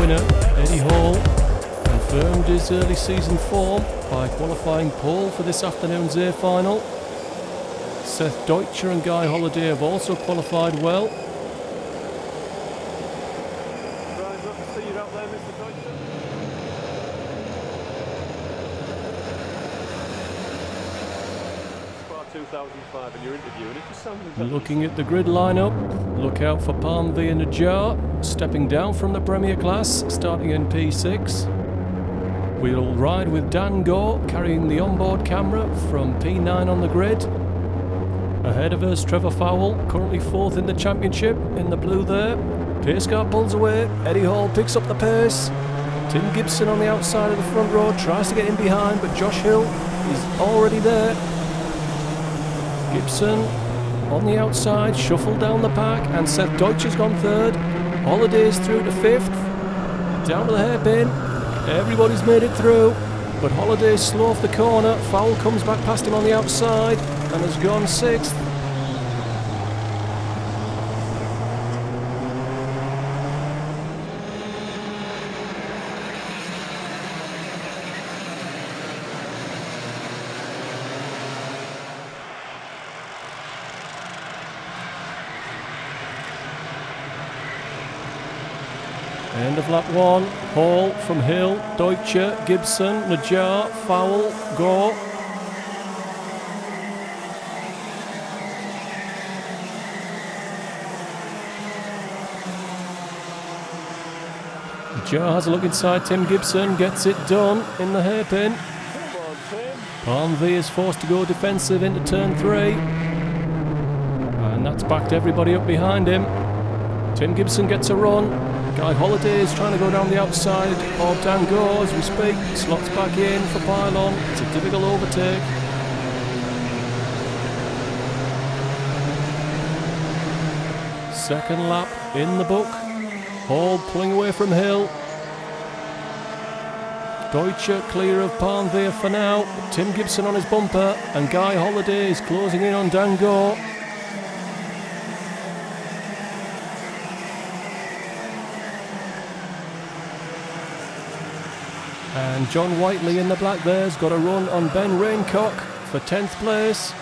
winner, Eddie Hall, confirmed his early season form by qualifying pole for this afternoon's A final. Seth Deutscher and Guy Holliday have also qualified well. Looking at the grid lineup, look out for Palm V and Najjar stepping down from the Premier class, starting in P6. We'll ride with Dan Gore carrying the onboard camera from P9 on the grid. Ahead of us, Trevor Fowle, currently 4th in the championship, in the blue there. Pace car pulls away, Eddie Hall picks up the pace. Tim Gibson on the outside of the front row tries to get in behind, but Josh Hill is already there. Gibson on the outside, shuffled down the pack, and Seth Deutscher's gone 3rd. Holliday's through to 5th, down to the hairpin. Everybody's made it through, but Holliday's slow off the corner. Fowle comes back past him on the outside and has gone 6th. End of lap 1, Hall from Hill, Deutscher, Gibson, Najjar, Fowle, Gore. Najjar has a look inside Tim Gibson, gets it done in the hairpin. Palm V is forced to go defensive into turn 3. And that's backed everybody up behind him. Tim Gibson gets a run. Guy Holliday is trying to go down the outside of Dan Gore as we speak. Slots back in for pylon. It's a difficult overtake. Second lap in the book. Hall pulling away from Hill. Deutscher clear of Palm V for now. Tim Gibson on his bumper, and Guy Holliday is closing in on Dan Gore. And John Whiteley in the black there's got a run on Ben Raincock for 10th place.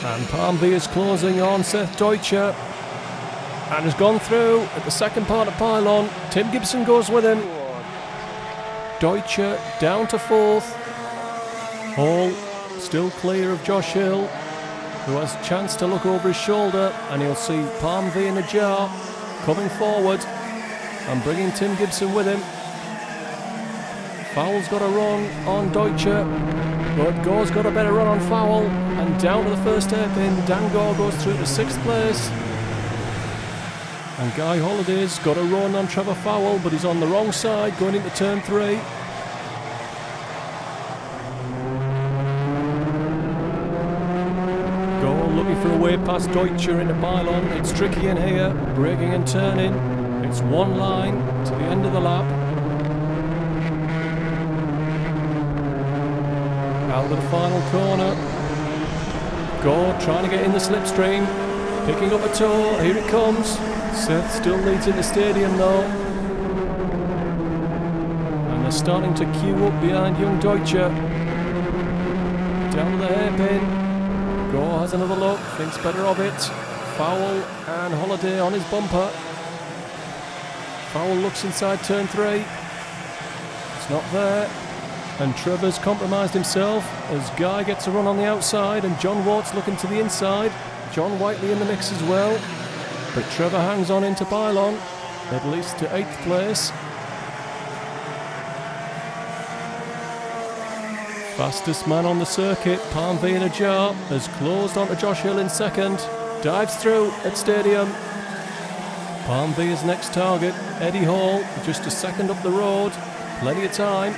And Palm V is closing on Seth Deutscher and has gone through at the second part of pylon. Tim Gibson goes with him. Deutscher down to 4th. Hall still clear of Josh Hill, who has a chance to look over his shoulder, and he'll see Palm V in a jar coming forward and bringing Tim Gibson with him. Fowle's got a run on Deutscher, but Gore's got a better run on Fowle, and down to the first hairpin. Dan Gore goes through to 6th place, and Guy Holliday's got a run on Trevor Fowle, but he's on the wrong side going into turn 3. Looking for a way past Deutscher into pylon. It's tricky in here, braking and turning. It's one line to the end of the lap. Out of the final corner. Gore trying to get in the slipstream, picking up a toe. Here it comes. Seth still leads in the stadium though. And they're starting to queue up behind young Deutscher. Down to the hairpin. Gore has another look, thinks better of it. Fowle and Holliday on his bumper. Fowle looks inside turn 3. It's not there. And Trevor's compromised himself as Guy gets a run on the outside, and John Wart's looking to the inside. John Whiteley in the mix as well. But Trevor hangs on into pylon, at least to 8th place. Fastest man on the circuit, Palm V in a jar, has closed onto Josh Hill in 2nd, dives through at Stadium. Palm V is next target, Eddie Hall, just a second up the road, plenty of time.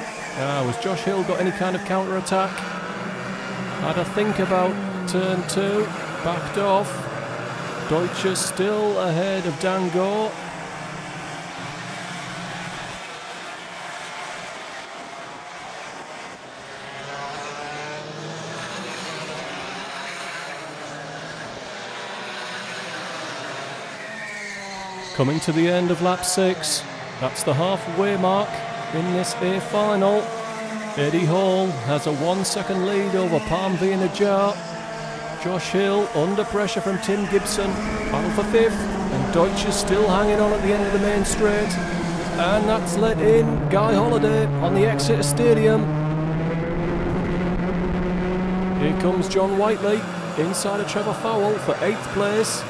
Was Josh Hill got any kind of counter-attack? Had a think about turn 2, backed off. Deutscher still ahead of Dan Gore. Coming to the end of lap 6. That's the halfway mark in this A final. Eddie Hall has a 1 second lead over Palm V in a jar. Josh Hill under pressure from Tim Gibson, battle for 5th, and Deutsch is still hanging on at the end of the main straight. And that's let in Guy Holiday on the Exeter Stadium. Here comes John Whiteley inside of Trevor Fowell for 8th place.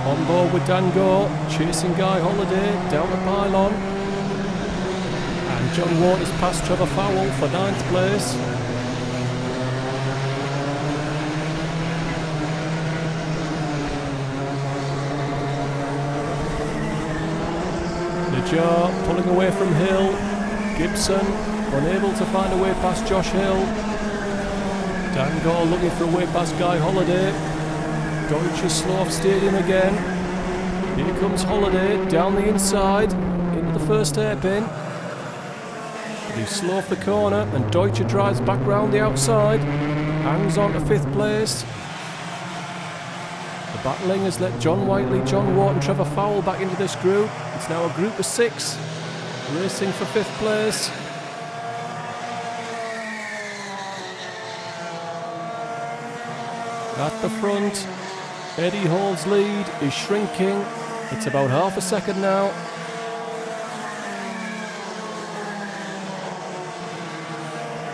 On board with Dan Gore, chasing Guy Holiday down the pylon. And John Ward is past Trevor Fowell for 9th place. Najjar pulling away from Hill. Gibson unable to find a way past Josh Hill. Dan Gore looking for a way past Guy Holiday. Deutsch is slow off stadium again. Here comes Holiday down the inside into the first hairpin. He's slow off the corner and Deutsch drives back round the outside. Hangs on to 5th place. The battling has let John Whiteley, John Watt and Trevor Fowell back into this group. It's now a group of 6 racing for 5th place. At the front, Eddie Hall's lead is shrinking. It's about half a second now.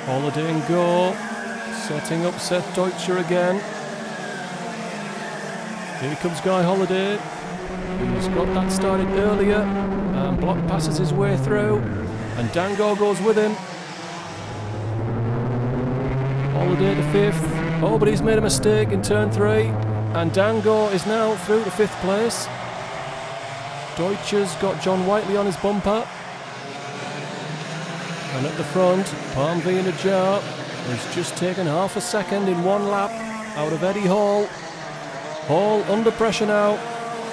Holiday and Gore setting up Seth Deutscher again. Here comes Guy Holiday. He's got that started earlier and block passes his way through, and Dan Gore goes with him. Holiday to 5th. Oh, but he's made a mistake in turn 3. And Dan Gore is now through to 5th place. Deutscher's got John Whiteley on his bumper. And at the front, Palm V in a jar has just taken half a second in 1 lap out of Eddie Hall. Hall under pressure now.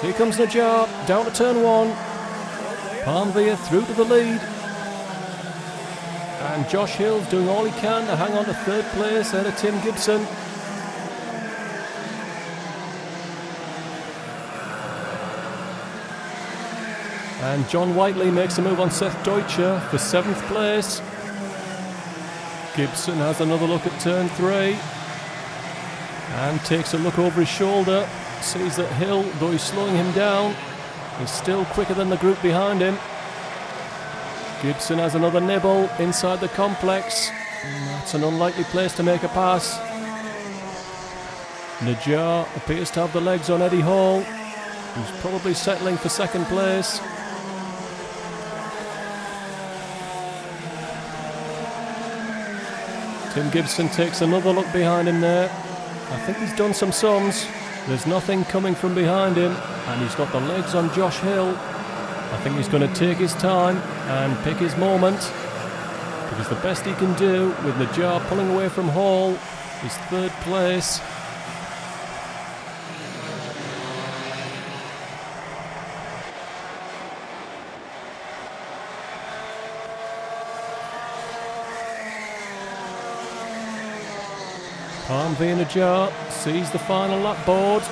Here comes Najjar down to turn 1. Palm V through to the lead. And Josh Hill's doing all he can to hang on to 3rd place ahead of Tim Gibson. And John Whiteley makes a move on Seth Deutscher for 7th place. Gibson has another look at turn 3 and takes a look over his shoulder. Sees that Hill, though he's slowing him down, is still quicker than the group behind him. Gibson has another nibble inside the complex. That's an unlikely place to make a pass. Najjar appears to have the legs on Eddie Hall, who's probably settling for 2nd place. Tim Gibson takes another look behind him there. I think he's done some sums. There's nothing coming from behind him, and he's got the legs on Josh Hill. I think he's going to take his time and pick his moment, because the best he can do with Najjar pulling away from Hall is 3rd place. Palm V in a jar sees the final lap board,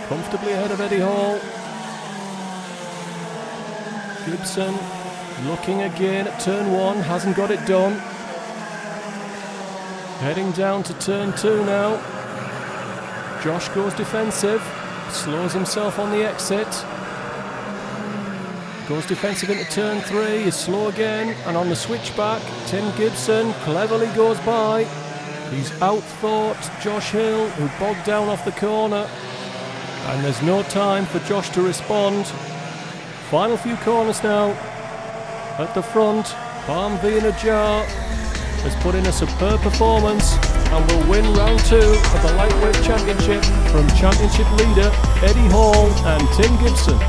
comfortably ahead of Eddie Hall. Gibson looking again at turn 1, hasn't got it done. Heading down to turn 2 now. Josh goes defensive, slows himself on the exit. Goes defensive into turn 3, is slow again, and on the switchback, Tim Gibson cleverly goes by. He's outthought Josh Hill, who bogged down off the corner, and there's no time for Josh to respond. Final few corners now. At the front, Palm V in a jar has put in a superb performance and will win round 2 of the Lightweight Championship from Championship leader Eddie Hall and Tim Gibson.